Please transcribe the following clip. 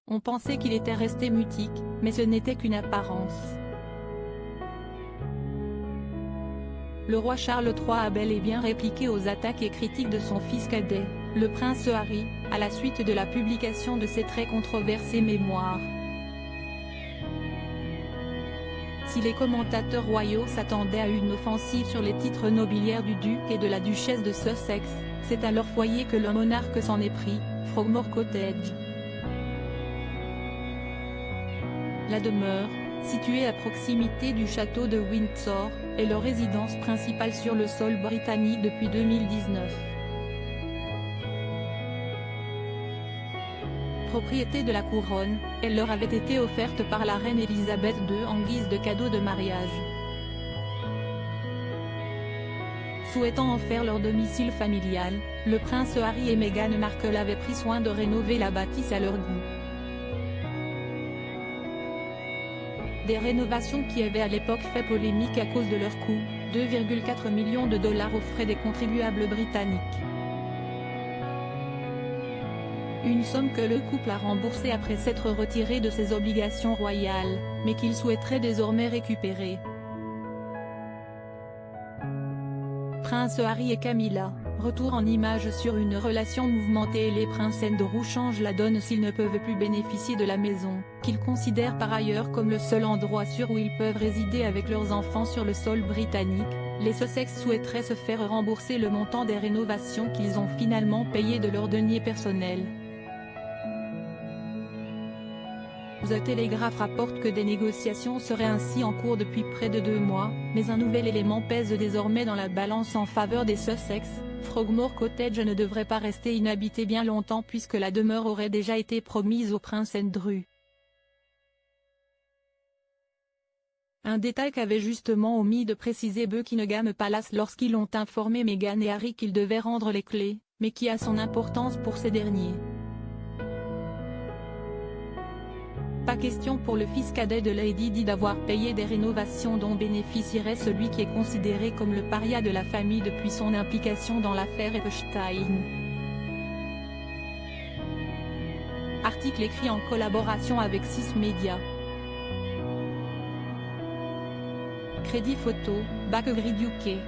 On pensait qu'il était resté mutique, mais ce n'était qu'une apparence. Le roi Charles III a bel et bien répliqué aux attaques et critiques de son fils cadet, le prince Harry, à la suite de la publication de ses très controversés mémoires. Si les commentateurs royaux s'attendaient à une offensive sur les titres nobiliaires du duc et de la duchesse de Sussex, c'est à leur foyer que le monarque s'en est pris, Frogmore Cottage. La demeure, située à proximité du château de Windsor, est leur résidence principale sur le sol britannique depuis 2019. Propriété de la couronne, elle leur avait été offerte par la reine Elisabeth II en guise de cadeau de mariage. Souhaitant en faire leur domicile familial, le prince Harry et Meghan Markle avaient pris soin de rénover la bâtisse à leur goût. Des rénovations qui avaient à l'époque fait polémique à cause de leur coût, 2,4 millions de dollars aux frais des contribuables britanniques. Une somme que le couple a remboursée après s'être retiré de ses obligations royales, mais qu'il souhaiterait désormais récupérer. Prince Harry et Camilla, retour en images sur une relation mouvementée et les princes Andrew changent la donne s'ils ne peuvent plus bénéficier de la maison, qu'ils considèrent par ailleurs comme le seul endroit sûr où ils peuvent résider avec leurs enfants sur le sol britannique. Les Sussex souhaiteraient se faire rembourser le montant des rénovations qu'ils ont finalement payées de leur denier personnel. The Telegraph rapporte que des négociations seraient ainsi en cours depuis près de 2 mois, mais un nouvel élément pèse désormais dans la balance en faveur des Sussex. Frogmore Cottage ne devrait pas rester inhabité bien longtemps puisque la demeure aurait déjà été promise au prince Andrew. Un détail qu'avait justement omis de préciser Buckingham Palace lorsqu'ils ont informé Meghan et Harry qu'ils devaient rendre les clés, mais qui a son importance pour ces derniers. Pas question pour le fils cadet de Lady Di d'avoir payé des rénovations dont bénéficierait celui qui est considéré comme le paria de la famille depuis son implication dans l'affaire Epstein. Article écrit en collaboration avec 6 médias. Crédit photo, Backgrid UK.